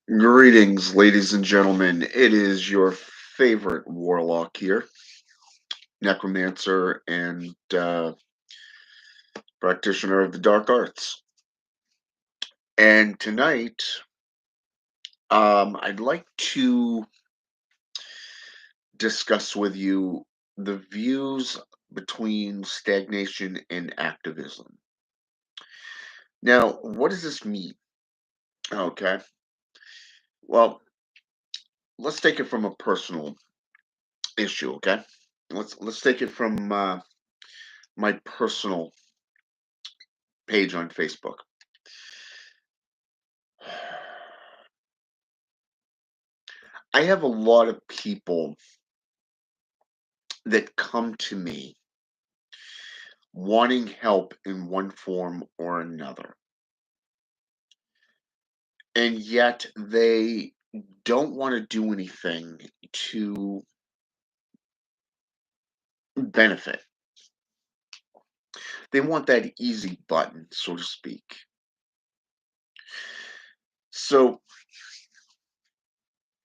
Greetings, ladies and gentlemen. It is your favorite Warlock here, necromancer and practitioner of the dark arts. And tonight, I'd like to discuss with you the views between stagnation and activism. Now, what does this mean? Okay, well, let's take it from a personal issue. Okay, let's take it from my personal page on Facebook. I have a lot of people that come to me wanting help in one form or another, and yet they don't want to do anything to benefit. They want that easy button, so to speak. So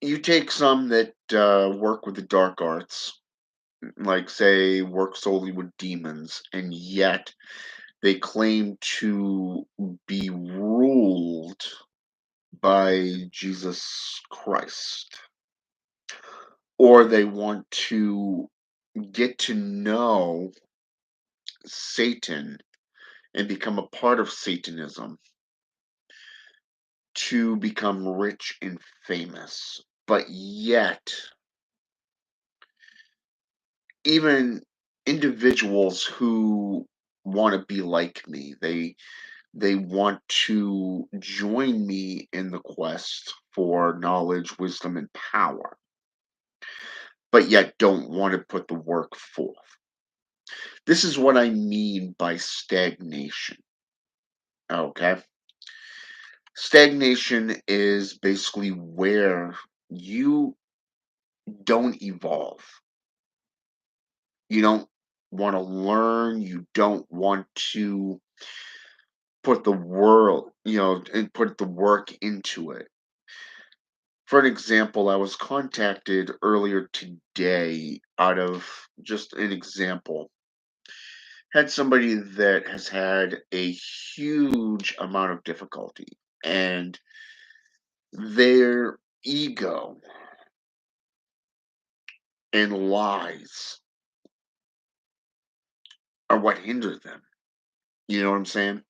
you take some that work with the dark arts, like say work solely with demons, and yet they claim to be ruled by Jesus Christ, or they want to get to know Satan and become a part of Satanism to become rich and famous. But yet, even individuals who want to be like me, they want to join me in the quest for knowledge, wisdom, and power, but yet don't want to put the work forth. This is what I mean by stagnation. Okay. Stagnation is basically where you don't evolve. You don't want to learn. You don't want to put the world, and put the work into it. For an example, I was contacted earlier today out of just an example. Had somebody that has had a huge amount of difficulty, and their ego and lies are what hinder them. You know what I'm saying?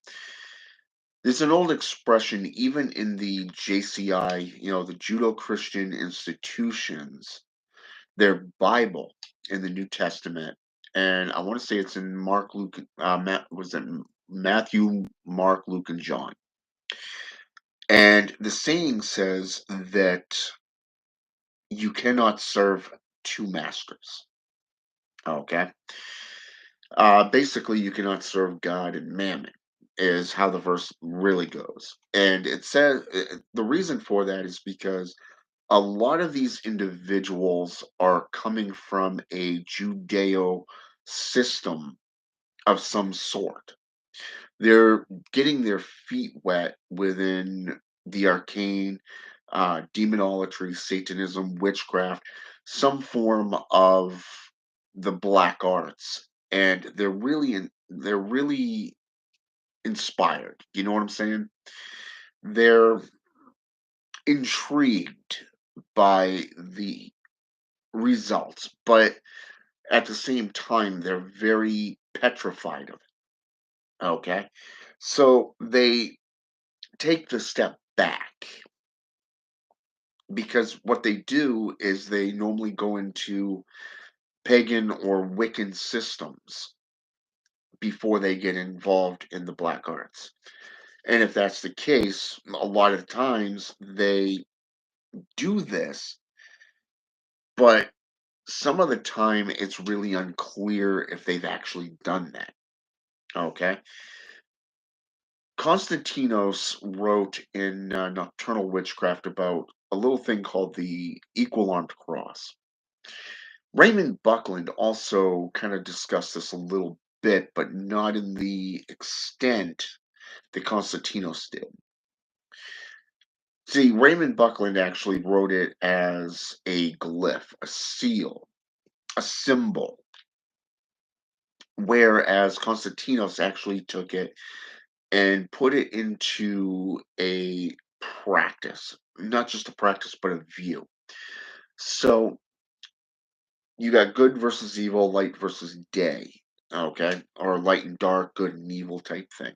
There's an old expression, even in the JCI, the Judo Christian institutions, their Bible in the New Testament, and I want to say it's in Mark, Luke, was it Matthew, Mark, Luke, and John. And the saying says that you cannot serve two masters. Okay. Basically, you cannot serve God and mammon, is how the verse really goes. And it says the reason for that is because a lot of these individuals are coming from a Judeo system of some sort. They're getting their feet wet within the arcane, demonolatry, Satanism, witchcraft, some form of the black arts, and they're really inspired. You know what I'm saying? They're intrigued by the results, but at the same time, they're very petrified of it. Okay, so they take the step back because what they do is they normally go into pagan or Wiccan systems before they get involved in the black arts. And if that's the case, a lot of times they do this, but some of the time it's really unclear if they've actually done that. Okay. Constantinos wrote in Nocturnal Witchcraft about a little thing called the equal armed cross. Raymond Buckland also kind of discussed this a little bit, but not in the extent that Constantinos did. See, Raymond Buckland actually wrote it as a glyph, a seal, a symbol, whereas Constantinos actually took it and put it into a practice, not just a practice, but a view. So you got good versus evil, light versus day, okay, or light and dark, good and evil type thing.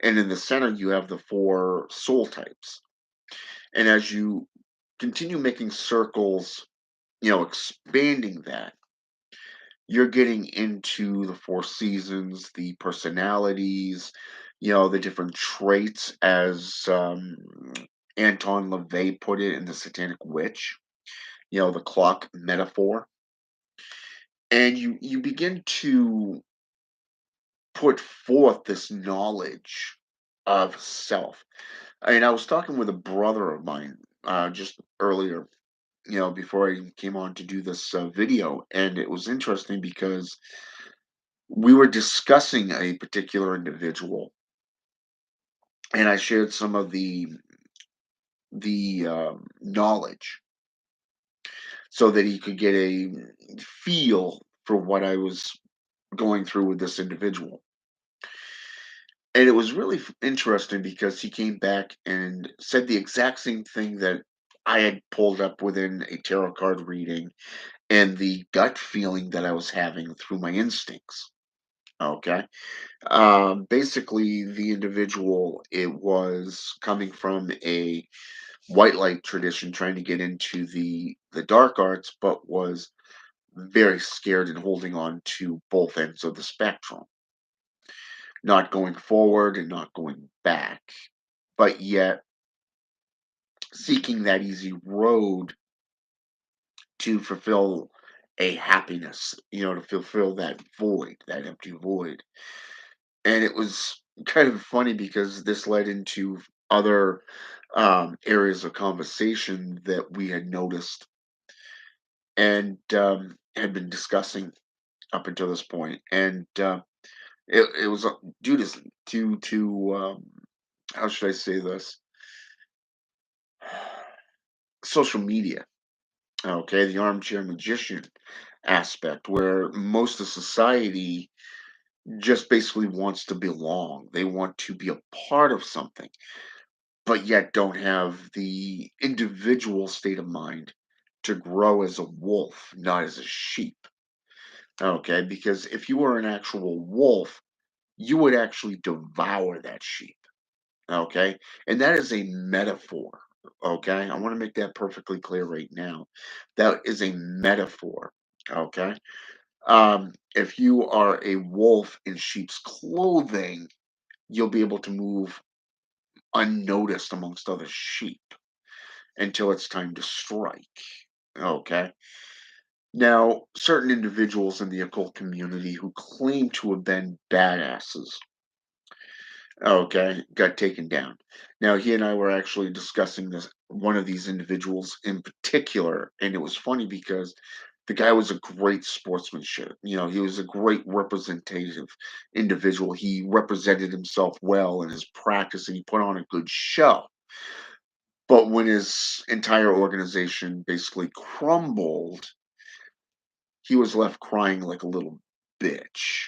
And in the center, you have the four soul types. And as you continue making circles, expanding that, you're getting into the four seasons, the personalities, the different traits, as Anton LaVey put it in The Satanic Witch, the clock metaphor. And you begin to put forth this knowledge of self. I mean, I was talking with a brother of mine just earlier, before I came on to do this video, and it was interesting because we were discussing a particular individual, and I shared some of the knowledge so that he could get a feel for what I was going through with this individual. And it was really interesting because he came back and said the exact same thing that I had pulled up within a tarot card reading and the gut feeling that I was having through my instincts. Okay. Basically, the individual, it was coming from a white light tradition, trying to get into the dark arts, but was very scared and holding on to both ends of the spectrum, not going forward and not going back, but yet seeking that easy road to fulfill a happiness, to fulfill that void, that empty void. And it was kind of funny because this led into other areas of conversation that we had noticed and had been discussing up until this point. And it was due to how should I say this? Social media. Okay, the armchair magician aspect, where most of society just basically wants to belong. They want to be a part of something, but yet don't have the individual state of mind to grow as a wolf, not as a sheep. Okay, because if you were an actual wolf, you would actually devour that sheep. Okay, and that is a metaphor. Okay, I want to make that perfectly clear right now. That is a metaphor. Okay, if you are a wolf in sheep's clothing, you'll be able to move unnoticed amongst other sheep until it's time to strike. Okay. Now, certain individuals in the occult community who claim to have been badasses, okay, got taken down. Now, he and I were actually discussing this, one of these individuals in particular, and it was funny because the guy was a great sportsmanship. He was a great representative individual. He represented himself well in his practice and he put on a good show. But when his entire organization basically crumbled, he was left crying like a little bitch,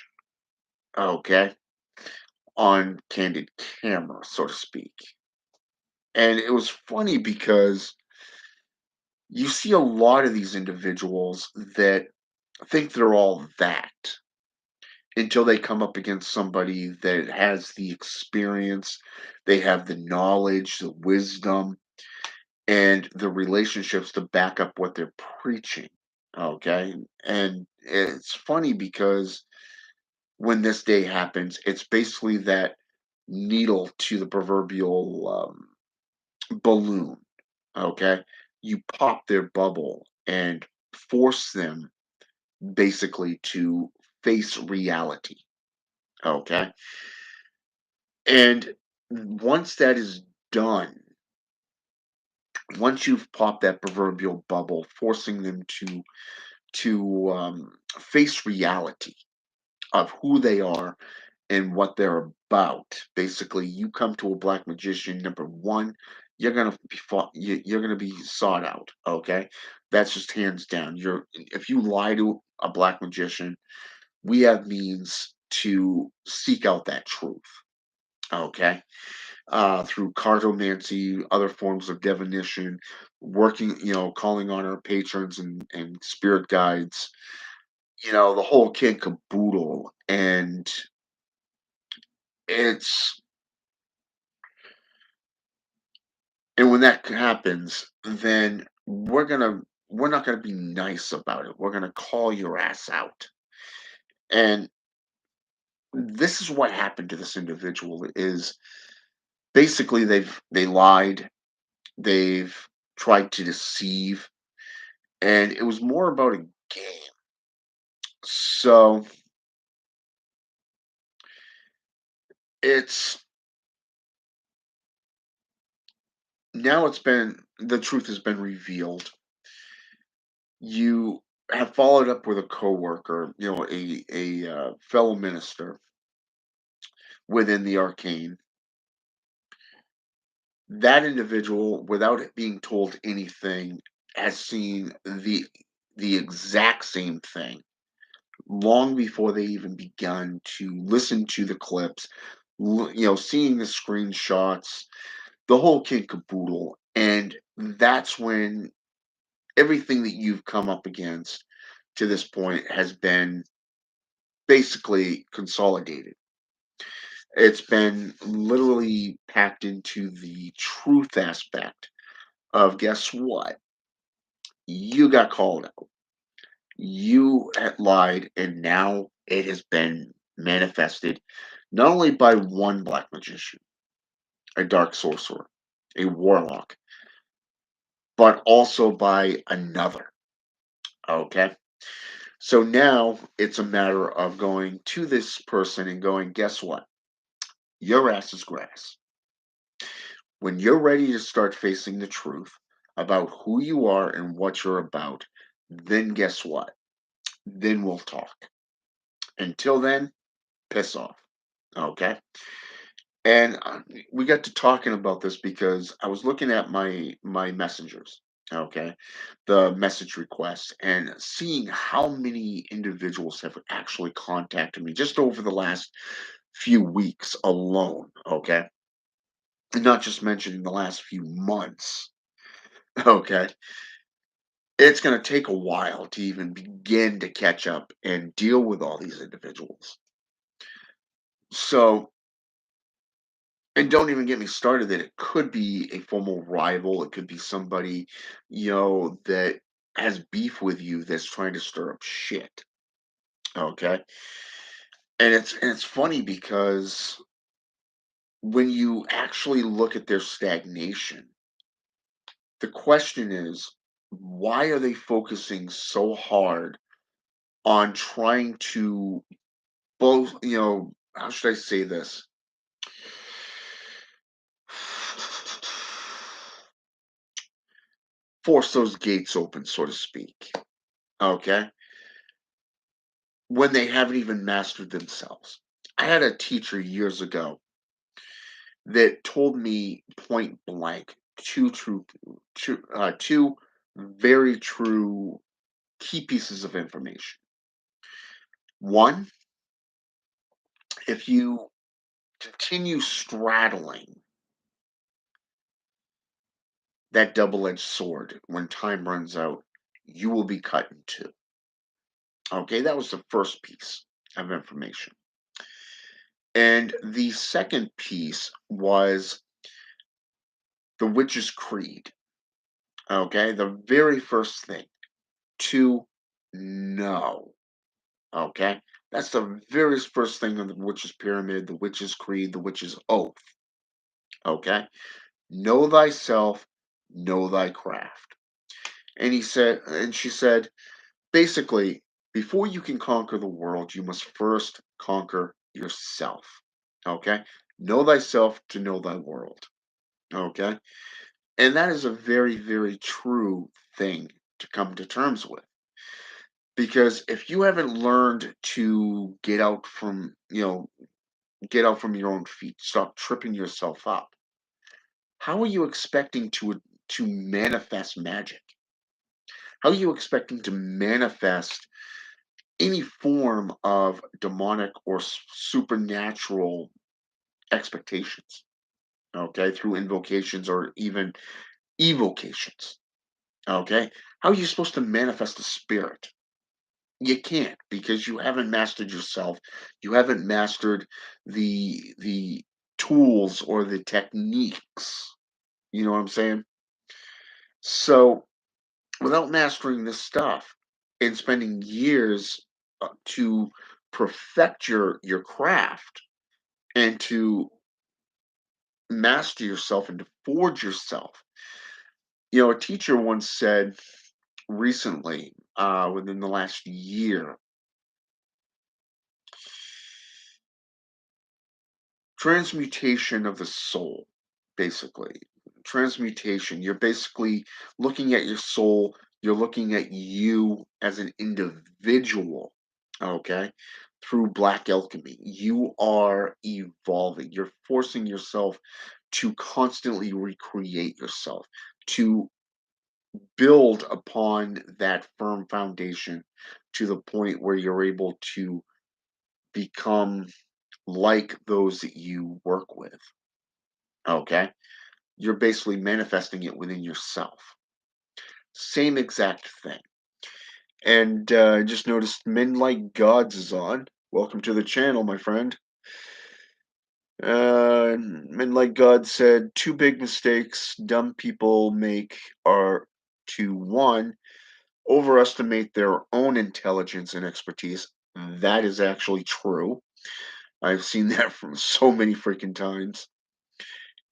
okay, on candid camera, so to speak. And it was funny because you see a lot of these individuals that think they're all that until they come up against somebody that has the experience, they have the knowledge, the wisdom, and the relationships to back up what they're preaching. Okay. And it's funny because when this day happens, it's basically that needle to the proverbial balloon. Okay. You pop their bubble and force them basically to face reality. Okay. And once that is done, once you've popped that proverbial bubble, forcing them to face reality of who they are and what they're about. Basically, you come to a black magician. Number one, you're gonna be fought. You're gonna be sought out. Okay, that's just hands down. If you lie to a black magician, we have means to seek out that truth. Okay, through cartomancy, other forms of divination, working, calling on our patrons and spirit guides, the whole kit caboodle. And it's and when that happens, then we're not gonna be nice about it. We're gonna call your ass out. And this is what happened to this individual is basically they lied, they've tried to deceive, and it was more about a game. So it's now it's been the truth has been revealed. You have followed up with a coworker, a fellow minister within the arcane. That individual, without it being told anything, has seen the exact same thing long before they even begun to listen to the clips, seeing the screenshots, the whole kid caboodle. And that's when everything that you've come up against to this point has been basically consolidated. It's been literally packed into the truth aspect of guess what? You got called out. You had lied, and now it has been manifested not only by one black magician, a dark sorcerer, a warlock, but also by another. Okay. So now it's a matter of going to this person and going, guess what? Your ass is grass. When you're ready to start facing the truth about who you are and what you're about, then guess what? Then we'll talk. Until then, piss off. Okay. And we got to talking about this because I was looking at my messengers, okay, the message requests, and seeing how many individuals have actually contacted me just over the last few weeks alone, okay, and not just mentioning the last few months, okay. It's going to take a while to even begin to catch up and deal with all these individuals. So, and don't even get me started that it could be a formal rival. It could be somebody, that has beef with you that's trying to stir up shit. Okay. And it's funny because when you actually look at their stagnation, the question is, why are they focusing so hard on trying to both, how should I say this? Force those gates open, so to speak. Okay. When they haven't even mastered themselves. I had a teacher years ago that told me point blank two very true key pieces of information. One, if you continue straddling that double-edged sword when time runs out, you will be cut in two. Okay, that was the first piece of information. And the second piece was the witch's creed. Okay, the very first thing to know. Okay, that's the very first thing on the witch's pyramid, the witch's creed, the witch's oath. Okay, know thyself, know thy craft. And she said, basically, before you can conquer the world, you must first conquer yourself. Okay, know thyself to know thy world. Okay, and that is a very, very true thing to come to terms with. Because if you haven't learned to get out from your own feet, stop tripping yourself up, how are you expecting to manifest magic? How are you expecting to manifest any form of demonic or supernatural expectations? Okay, through invocations or even evocations. Okay, how are you supposed to manifest the spirit? You can't, because you haven't mastered yourself. You haven't mastered the tools or the techniques. You know what I'm saying? So without mastering this stuff and spending years to perfect your craft and to master yourself and to forge yourself. A teacher once said recently, within the last year, transmutation of the soul, basically. Transmutation. You're basically looking at your soul, you're looking at you as an individual, okay? Through black alchemy. You are evolving. You're forcing yourself to constantly recreate yourself, to build upon that firm foundation to the point where you're able to become like those that you work with. Okay. You're basically manifesting it within yourself. Same exact thing. And I just noticed Men Like Gods is on. Welcome to the channel, my friend. Men Like God said, two big mistakes dumb people make are to one, overestimate their own intelligence and expertise. That is actually true. I've seen that from so many freaking times.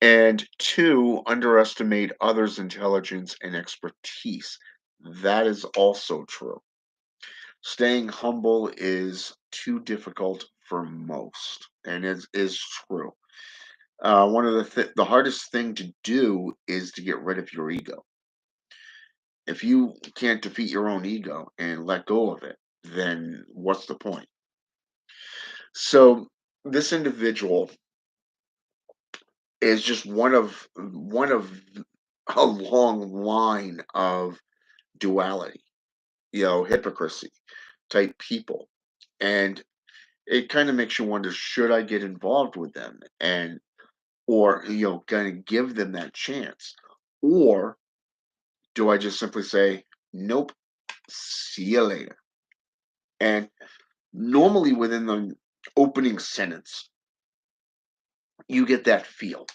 And two, underestimate others' intelligence and expertise. That is also true. Staying humble is too difficult for most, and it is true. One of the hardest thing to do is to get rid of your ego. If you can't defeat your own ego and let go of it, then what's the point? So this individual is just one of a long line of duality, hypocrisy type people. And it kind of makes you wonder, should I get involved with them and or kind of give them that chance? Or do I just simply say, nope, see you later? And normally within the opening sentence, you get that feel.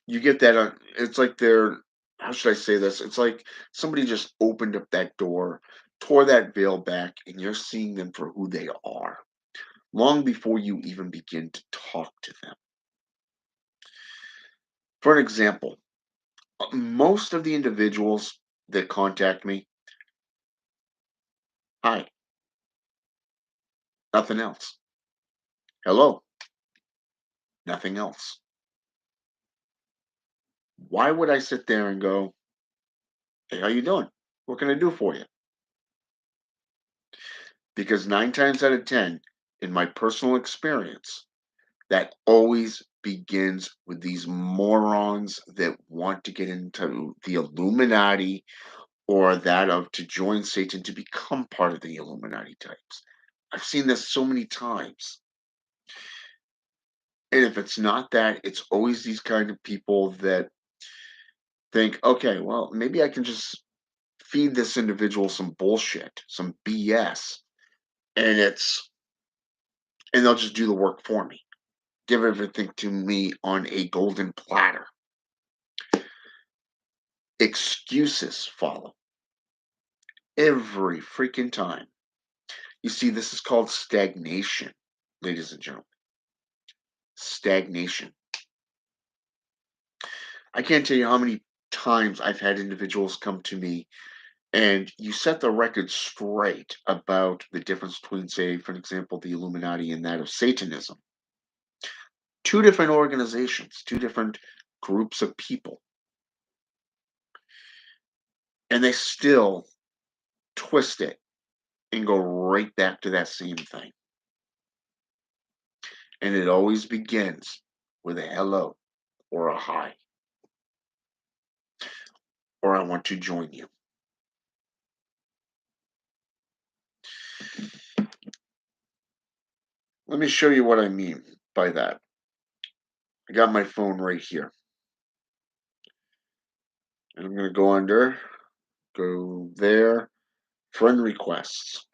You get that it's like they're, how should I say this? It's like somebody just opened up that door, tore that veil back, and you're seeing them for who they are long before you even begin to talk to them. For an example, most of the individuals that contact me, hi, nothing else. Hello, nothing else. Why would I sit there and go, hey, how you doing? What can I do for you? Because 9 times out of 10, in my personal experience, that always begins with these morons that want to get into the Illuminati or that of to join Satan to become part of the Illuminati types. I've seen this so many times. And if it's not that, it's always these kind of people that think, okay, well, maybe I can just feed this individual some bullshit, some BS, and they'll just do the work for me. Give everything to me on a golden platter. Excuses follow every freaking time. You see, this is called stagnation, ladies and gentlemen. Stagnation. I can't tell you how many times I've had individuals come to me and you set the record straight about the difference between, say, for example, the Illuminati and that of Satanism. Two different organizations, two different groups of people, and they still twist it and go right back to that same thing. And it always begins with a hello or a hi. or I want to join you. Let me show you what I mean by that. I got my phone right here. And I'm going to go there, friend requests.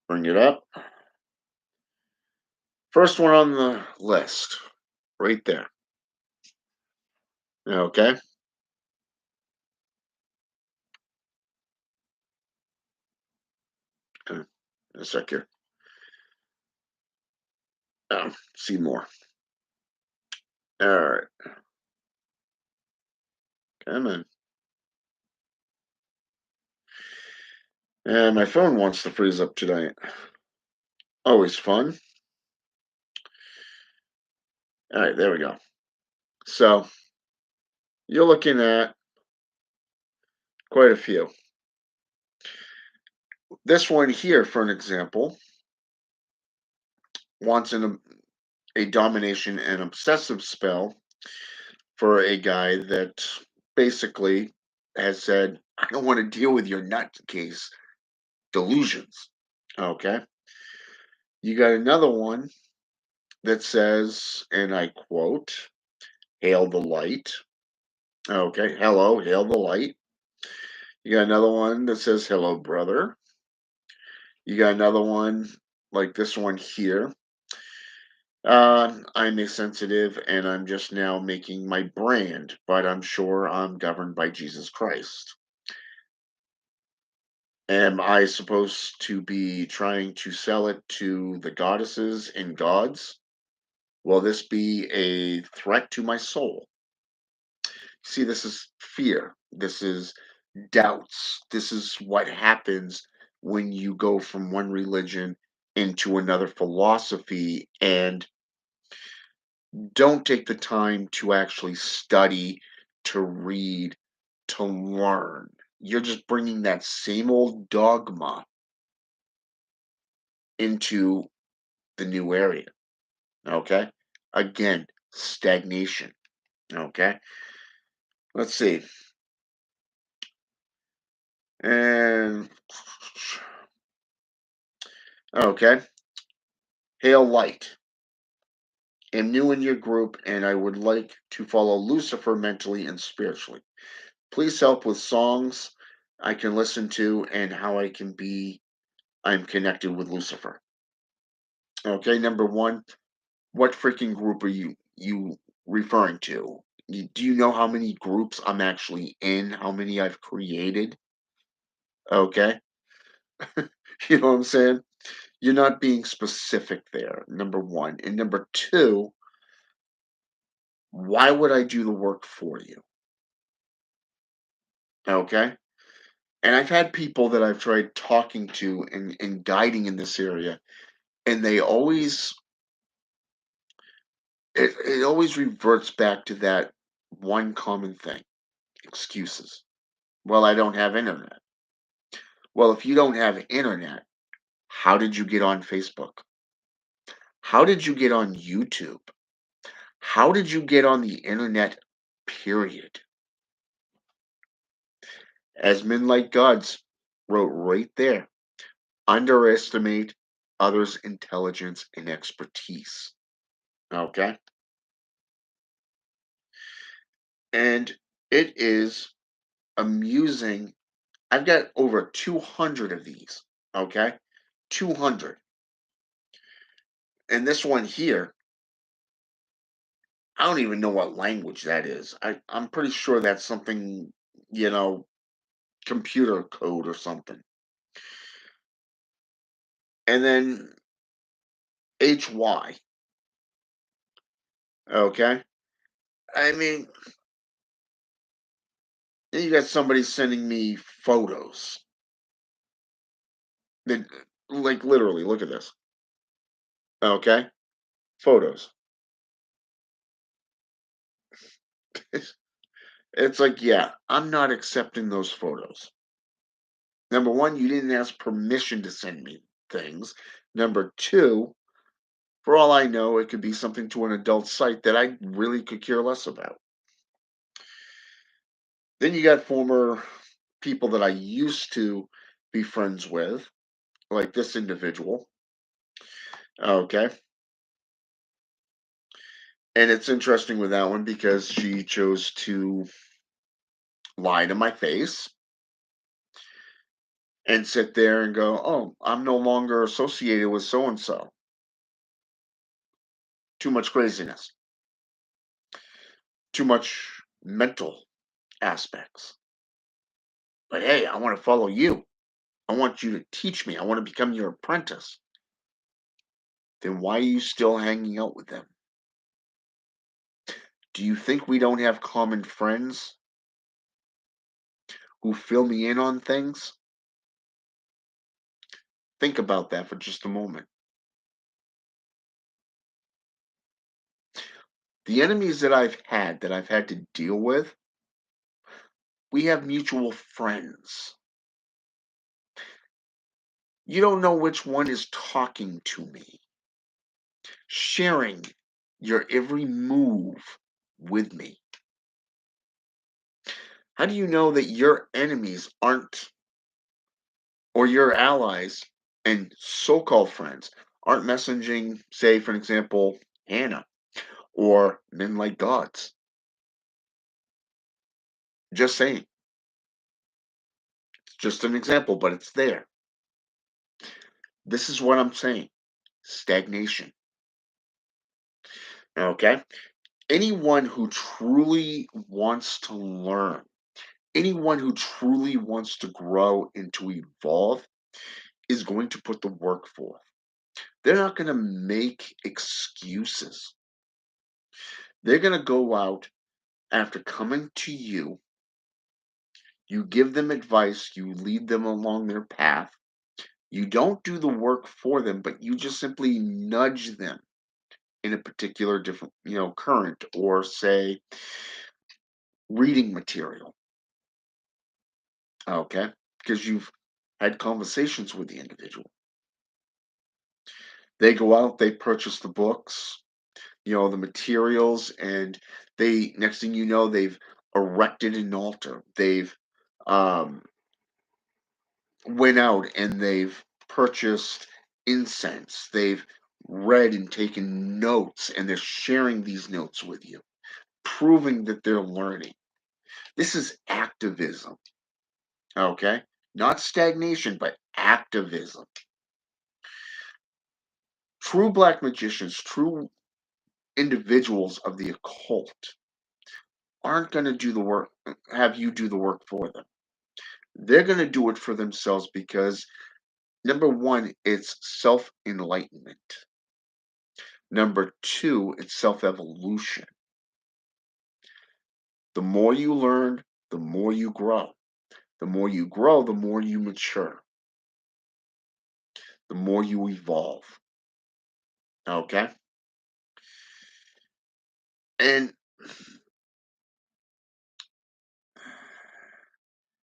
Bring it up. First one on the list, right there. Okay. Uh, a sec here. See more. All right. Come on. And my phone wants to freeze up tonight. Always fun. All right, there we go. So you're looking at quite a few. This one here, for an example, wants a domination and obsessive spell for a guy that basically has said, I don't want to deal with your nutcase delusions. Okay. You got another one that says, and I quote, hail the light. Okay. Hello, hail the light. You got another one that says, hello, brother. You got another one like this one here. I'm a sensitive and I'm just now making my brand, but I'm sure I'm governed by Jesus Christ. Am I supposed to be trying to sell it to the goddesses and gods? Will this be a threat to my soul? See, this is fear. This is doubts. This is what happens when you go from one religion into another philosophy and don't take the time to actually study, to read, to learn. You're just bringing that same old dogma into the new area. Okay. Again, stagnation. Okay. Let's see. And okay. Hail light. Am new in your group and I would like to follow Lucifer mentally and spiritually. Please help with songs I can listen to and how I'm connected with Lucifer. Okay, number one, what freaking group are you referring to? Do you know how many groups I'm actually in? How many I've created? Okay, you know what I'm saying? You're not being specific there. Number one, and number two, why would I do the work for you? Okay, and I've had people that I've tried talking to and guiding in this area, and they always it always reverts back to that one common thing: excuses. Well, I don't have internet. Well, if you don't have internet, how did you get on Facebook? How did you get on YouTube? How did you get on the internet, period? As men like gods wrote right there, underestimate others' intelligence and expertise. Okay? And it is amusing. I've got over 200 of these. Okay? 200. And this one here, I don't even know what language that is. I'm pretty sure that's something, you know, computer code or something. And then HY. Okay? I mean, then you got somebody sending me photos. That, like literally, look at this. Okay? Photos. It's like, yeah, I'm not accepting those photos. Number one, you didn't ask permission to send me things. Number two, for all I know, it could be something to an adult site that I really could care less about. Then you got former people that I used to be friends with, like this individual. Okay. And it's interesting with that one because she chose to lie to my face and sit there and go, "Oh, I'm no longer associated with so and so." Too much craziness, too much mental aspects. But hey, I want to follow you. I want you to teach me. I want to become your apprentice. Then why are you still hanging out with them? Do you think we don't have common friends who fill me in on things? Think about that for just a moment. The enemies that I've had to deal with, we have mutual friends. You don't know which one is talking to me, sharing your every move with me. How do you know that your enemies aren't, or your allies and so called friends, aren't messaging, say, for example, Hannah or men like gods? Just saying. It's just an example, but it's there. This is what I'm saying: stagnation. Okay? Anyone who truly wants to learn, anyone who truly wants to grow and to evolve is going to put the work forth. They're not going to make excuses. They're going to go out after coming to you. You give them advice, you lead them along their path. You don't do the work for them, but you just simply nudge them in a particular different, current, or say reading material. Okay? Because you've had conversations with the individual. They go out, they purchase the books, the materials, and they, next thing you know, they've erected an altar. They've um, went out and they've purchased incense. They've read and taken notes, and they're sharing these notes with you, proving that they're learning. This is activism, okay? Not stagnation, but activism. True black magicians, true individuals of the occult aren't going to do the work, have you do the work for them. They're going to do it for themselves because, number one, it's self enlightenment. Number two, it's self evolution. The more you learn, the more you grow. The more you grow, the more you mature, the more you evolve. Okay? And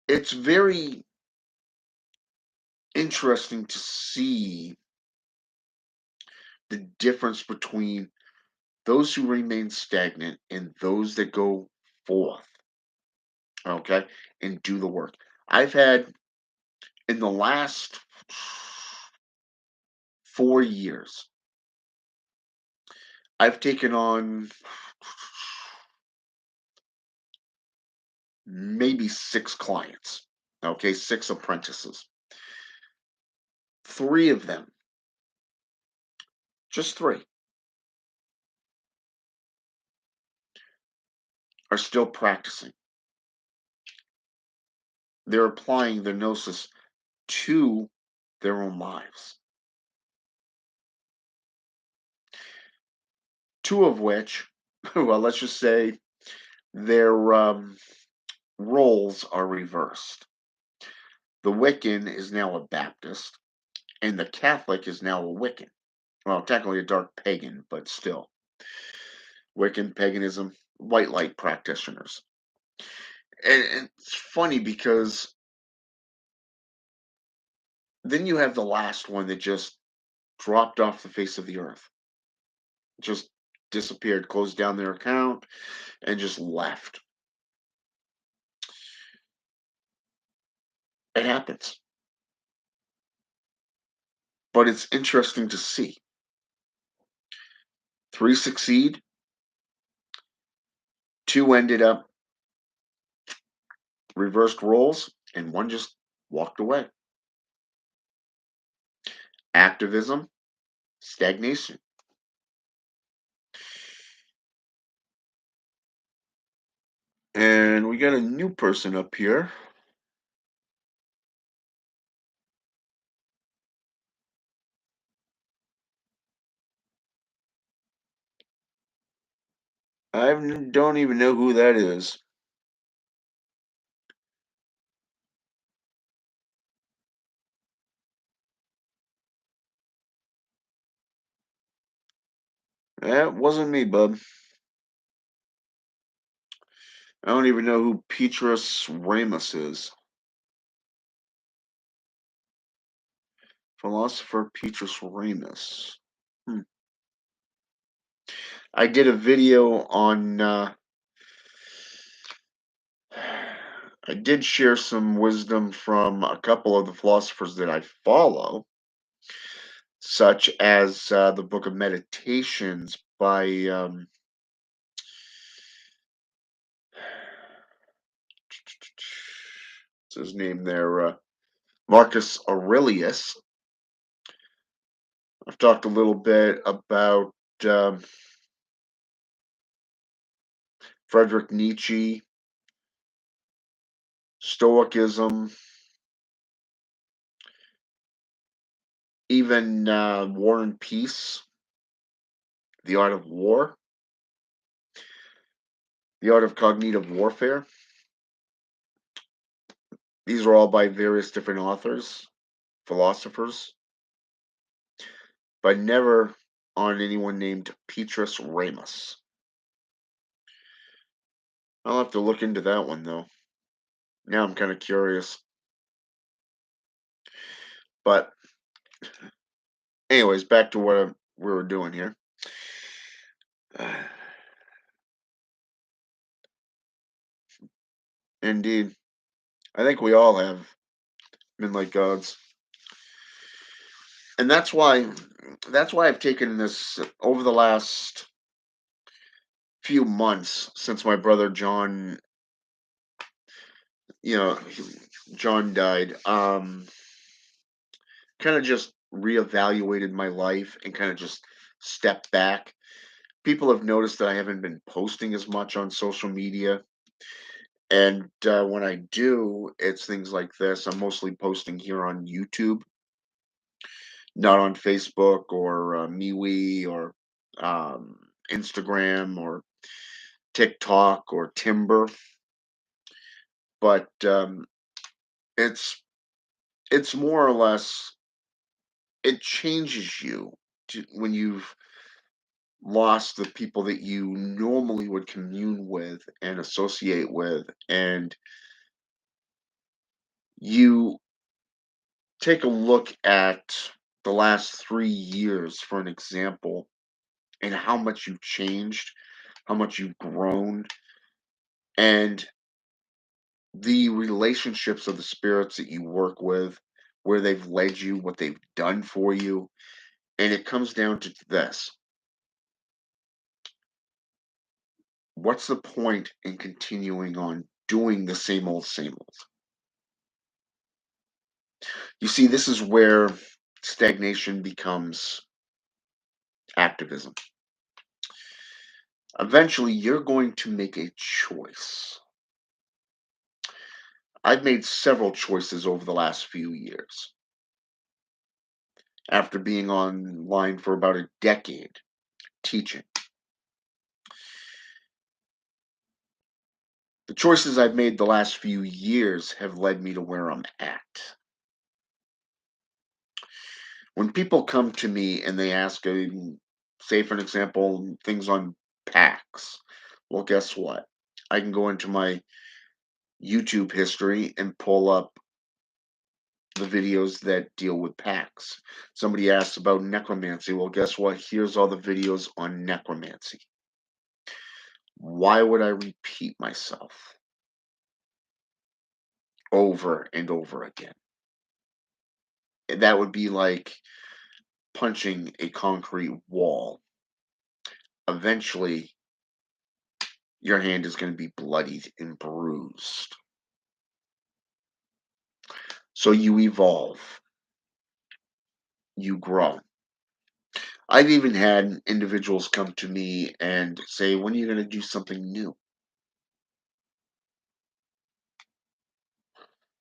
it's very interesting to see the difference between those who remain stagnant and those that go forth, okay, and do the work. I've had, in the last 4 years, I've taken on maybe 6 clients, okay, 6 apprentices. 3 of them, just three, are still practicing. They're applying their gnosis to their own lives. Two of which, well, let's just say their roles are reversed. The Wiccan is now a Baptist, and the Catholic is now a Wiccan. Well, technically a dark pagan, but still. Wiccan, paganism, white light practitioners. And it's funny because then you have the last one that just dropped off the face of the earth, just disappeared, closed down their account, and just left. It happens. But it's interesting to see. Three succeed, two ended up reversed roles, and one just walked away. Activism, stagnation. And we got a new person up here. Don't even know who that is. That wasn't me, bub. I don't even know who Petrus Ramus is. Philosopher Petrus Ramus. Hmm. I did a video on. I did share some wisdom from a couple of the philosophers that I follow, such as the Book of Meditations by what's his name there, Marcus Aurelius. I've talked a little bit about um, Friedrich Nietzsche, Stoicism, even War and Peace, The Art of War, The Art of Cognitive Warfare. These are all by various different authors, philosophers, but never on anyone named Petrus Ramus. I'll have to look into that one though. Now I'm kind of curious. But anyways, back to what we were doing here. Indeed, I think we all have been like gods, and that's why I've taken this over the last few months since my brother John, John died. Kind of just reevaluated my life and kind of just stepped back. People have noticed that I haven't been posting as much on social media. And when I do, it's things like this. I'm mostly posting here on YouTube, not on Facebook or MeWe or Instagram or TikTok or Timber. But it's it's more or less, it changes you when you've lost the people that you normally would commune with and associate with, and you take a look at the last 3 years for an example, and how much you've changed, how much you've grown, and the relationships of the spirits that you work with, where they've led you, what they've done for you. And it comes down to this: what's the point in continuing on doing the same old, same old? You see, this is where stagnation becomes activism. Eventually, you're going to make a choice. I've made several choices over the last few years after being online for about a decade teaching. The choices I've made the last few years have led me to where I'm at. When people come to me and they ask, say, for an example, things on packs, well, guess what? I can go into my YouTube history and pull up the videos that deal with packs. Somebody asks about necromancy. Well, guess what? Here's all the videos on necromancy. Why would I repeat myself? over and over again. And that would be like punching a concrete wall. Eventually, your hand is going to be bloodied and bruised. So you evolve, you grow. I've even had individuals come to me and say, "When are you going to do something new?"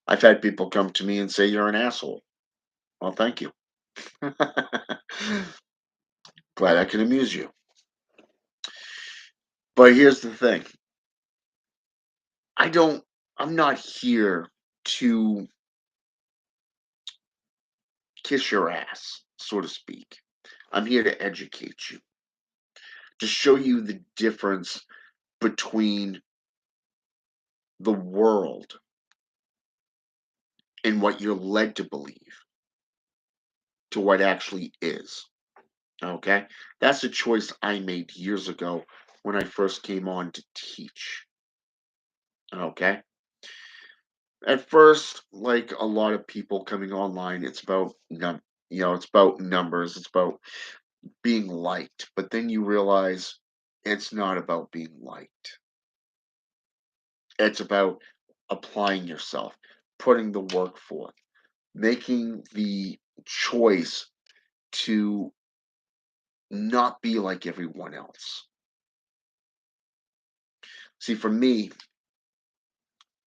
I've had people come to me and say, "You're an asshole." Well, thank you. Glad I can amuse you. But here's the thing. I don't I'm not here to kiss your ass, so to speak. I'm here to educate you, to show you the difference between the world and what you're led to believe to what actually is. Okay? That's a choice I made years ago when I first came on to teach. Okay? At first, like a lot of people coming online, it's about it's about numbers, it's about being liked. But then you realize it's not about being liked. It's about applying yourself, putting the work forth, making the choice to not be like everyone else. See, for me,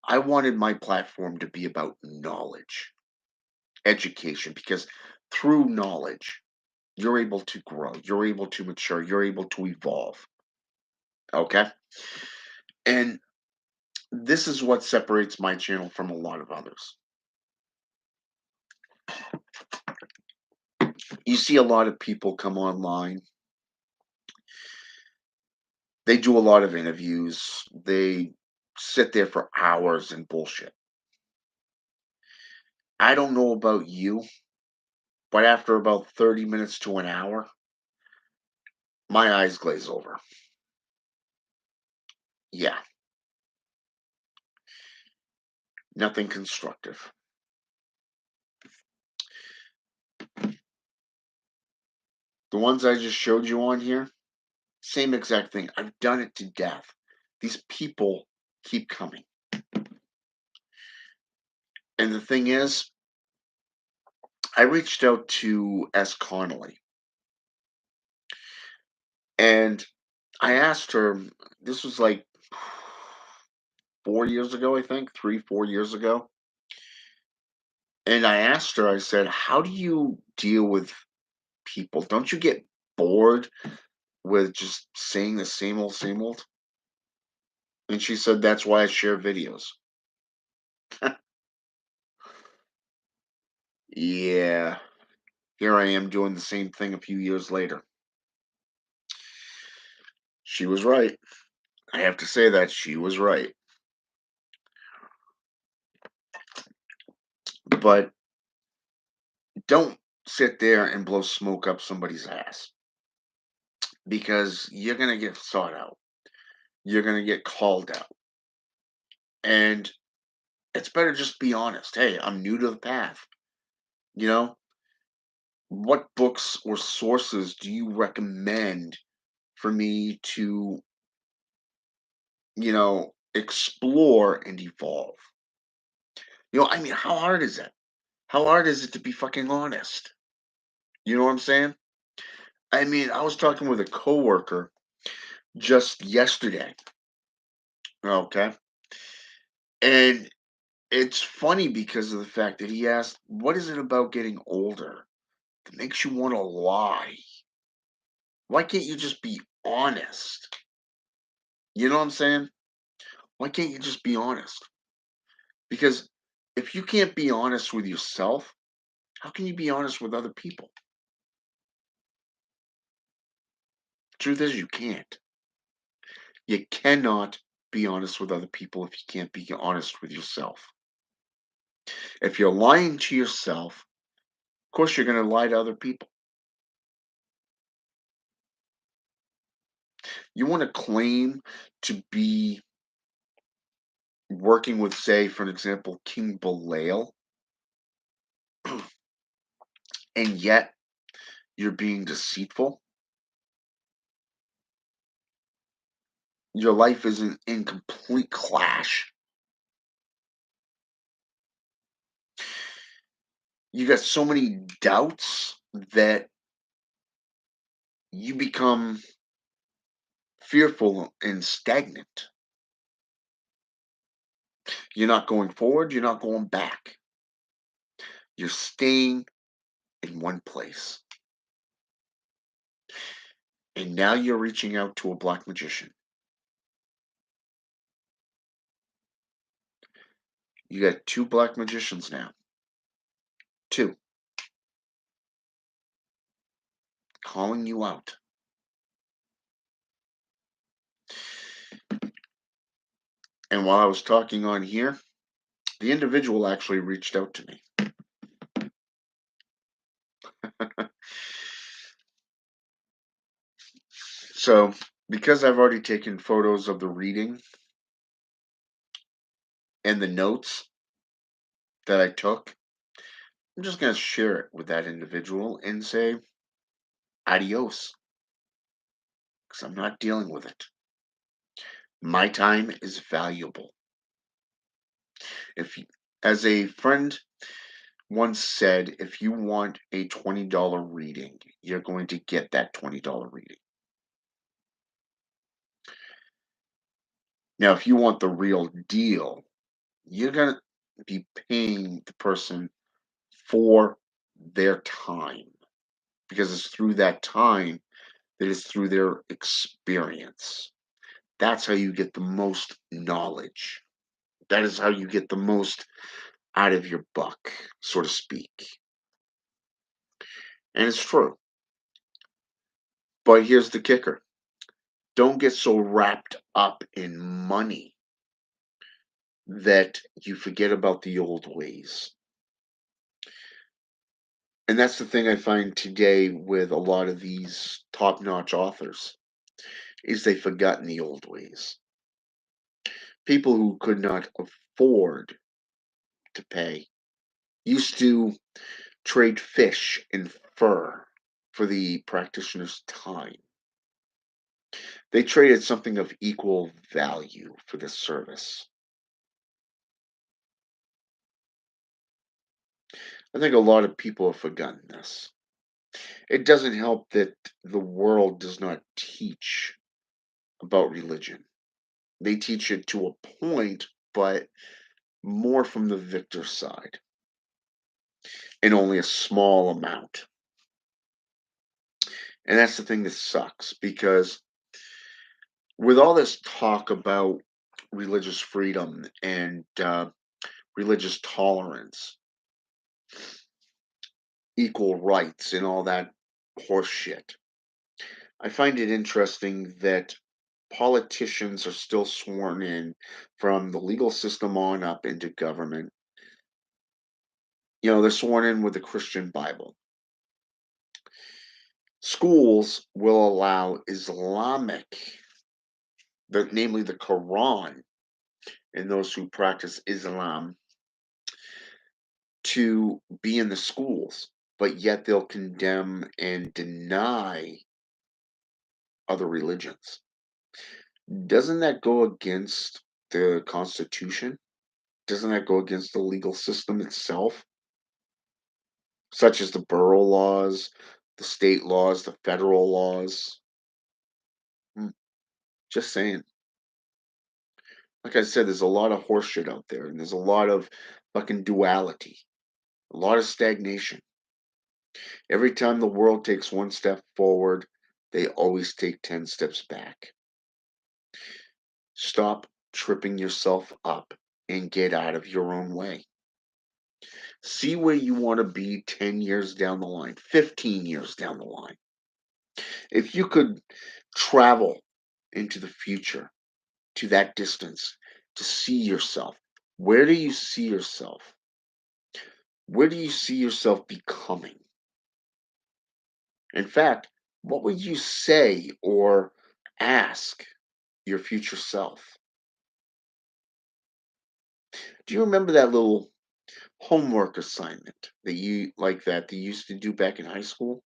I wanted my platform to be about knowledge, education, because through knowledge, you're able to grow, you're able to mature, you're able to evolve. Okay. And this is what separates my channel from a lot of others. You see a lot of people come online, they do a lot of interviews, they sit there for hours and bullshit. I don't know about you, but after about 30 minutes to an hour, my eyes glaze over. Yeah, nothing constructive. The ones I just showed you on here, same exact thing. I've done it to death. These people keep coming. And the thing is, I reached out to S. Connolly and I asked her, this was like 4 years ago, I think, 3, 4 years ago. And I asked her, I said, how do you deal with people? Don't you get bored with just saying the same old, same old? And she said, that's why I share videos. Yeah, here I am doing the same thing a few years later. She was right. I have to say that she was right. But don't sit there and blow smoke up somebody's ass because you're going to get sought out. You're going to get called out. And it's better just be honest. Hey, I'm new to the path. You know, what books or sources do you recommend for me to, explore and evolve? I mean, how hard is that? How hard is it to be fucking honest? You know what I'm saying? I mean, I was talking with a coworker just yesterday. Okay. And it's funny because of the fact that he asked, what is it about getting older that makes you want to lie? Why can't you just be honest? You know what I'm saying? Why can't you just be honest? Because if you can't be honest with yourself, how can you be honest with other people? Truth is, you can't. You cannot be honest with other people if you can't be honest with yourself. If you're lying to yourself, of course you're going to lie to other people. You want to claim to be working with, say, for an example, King Belial, and yet you're being deceitful, your life is in complete clash. You got so many doubts that you become fearful and stagnant. You're not going forward, you're not going back. You're staying in one place. And now you're reaching out to a black magician. You got two black magicians now. Two. Calling you out. And while I was talking on here, the individual actually reached out to me. So, because I've already taken photos of the reading and the notes that I took, I'm just going to share it with that individual and say adios, because I'm not dealing with it. My time is valuable. If, as a friend once said, if you want a $20 reading, you're going to get that $20 reading. Now, if you want the real deal, you're going to be paying the person for their time because it's through that time that is through their experience. That's how you get the most knowledge. That is how you get the most out of your buck, so to speak. And it's true. But here's the kicker, don't get so wrapped up in money that you forget about the old ways. And that's the thing I find today with a lot of these top-notch authors is they've forgotten the old ways. People who could not afford to pay used to trade fish and fur for the practitioner's time. They traded something of equal value for the service. I think a lot of people have forgotten this. It doesn't help that the world does not teach about religion. They teach it to a point, but more from the victor's side, and only a small amount. And that's the thing that sucks because with all this talk about religious freedom and religious tolerance, equal rights, and all that horse shit, I find it interesting that politicians are still sworn in from the legal system on up into government. You know, they're sworn in with the Christian Bible. Schools will allow Islamic, namely the Quran, and those who practice Islam to be in the schools, but yet they'll condemn and deny other religions. Doesn't that go against the Constitution? Doesn't that go against the legal system itself, such as the borough laws, the state laws, the federal laws? Hmm, just saying. Like I said, there's a lot of horseshit out there, and there's a lot of fucking duality, a lot of stagnation. Every time the world takes one step forward, they always take 10 steps back. Stop tripping yourself up and get out of your own way. See where you want to be 10 years down the line, 15 years down the line. If you could travel into the future to that distance to see yourself, where do you see yourself? Where do you see yourself becoming? In fact, what would you say or ask your future self? Do you remember that little homework assignment that you used to do back in high school?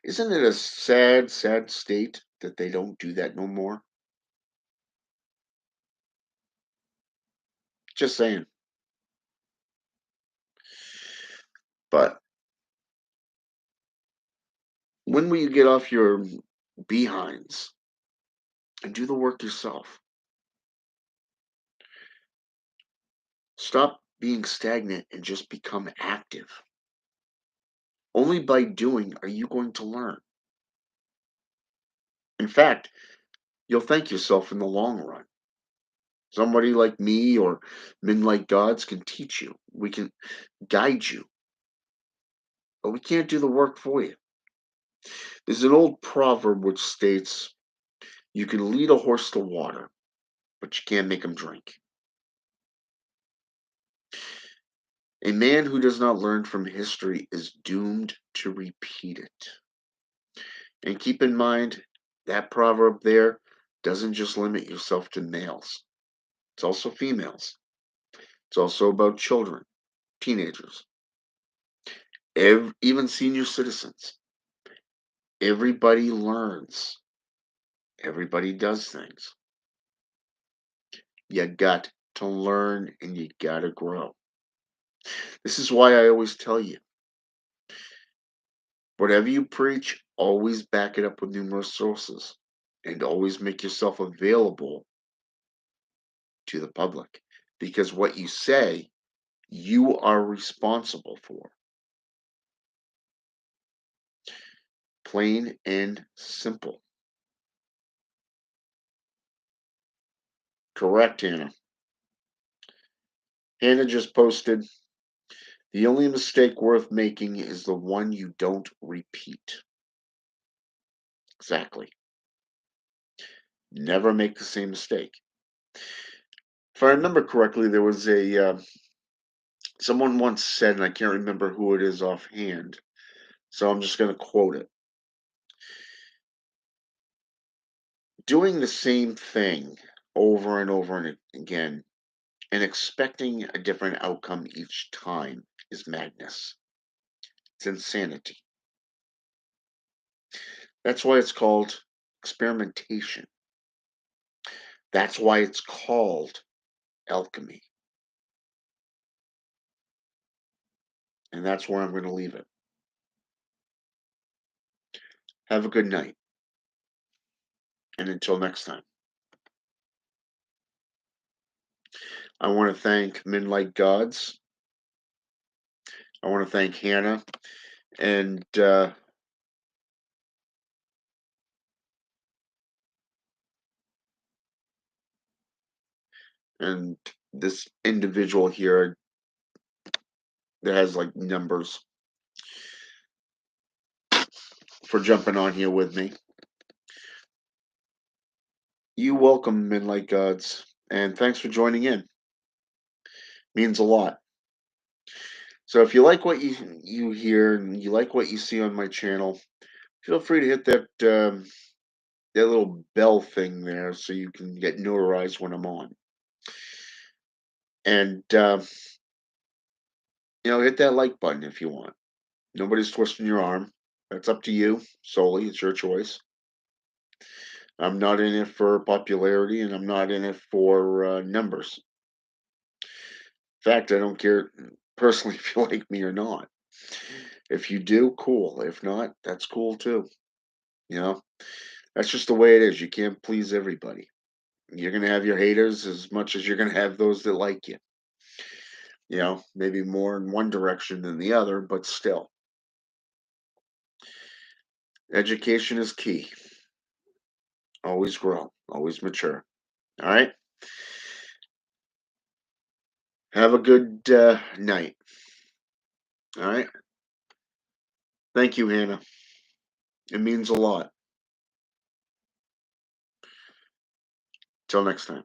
Isn't it a sad, sad state that they don't do that no more? Just saying. But when will you get off your behinds and do the work yourself? Stop being stagnant and just become active. Only by doing are you going to learn. In fact, you'll thank yourself in the long run. Somebody like me or men like gods can teach you. We can guide you, but we can't do the work for you. There's an old proverb which states, you can lead a horse to water, but you can't make him drink. A man who does not learn from history is doomed to repeat it. And keep in mind, that proverb there doesn't just limit yourself to males. It's also females. It's also about children, teenagers, even senior citizens. Everybody learns. Everybody does things. You got to learn and you got to grow. This is why I always tell you, whatever you preach, always back it up with numerous sources and always make yourself available to the public because what you say, you are responsible for. Plain and simple. Correct, Hannah. Hannah just posted, the only mistake worth making is the one you don't repeat. Exactly. Never make the same mistake. If I remember correctly, there was a someone once said, and I can't remember who it is offhand, so I'm just going to quote it. Doing the same thing over and over and again and expecting a different outcome each time is madness. It's insanity. That's why it's called experimentation. That's why it's called alchemy. And that's where I'm going to leave it. Have a good night. And until next time, I want to thank Men Like Gods. I want to thank Hannah and and this individual here that has like numbers for jumping on here with me. You welcome Men Like Gods, and thanks for joining in. Means a lot. So if you like what you hear and you like what you see on my channel, feel free to hit that little bell thing there so you can get notarized when I'm on. And hit that like button if you want. Nobody's twisting your arm. That's up to you solely. It's your choice. I'm not in it for popularity, and I'm not in it for numbers. In fact, I don't care personally if you like me or not. If you do, cool. If not, that's cool too. You know, that's just the way it is. You can't please everybody. You're going to have your haters as much as you're going to have those that like you. Maybe more in one direction than the other, but still. Education is key. Always grow, always mature. All right. Have a good night. All right. Thank you, Hannah. It means a lot. Till next time.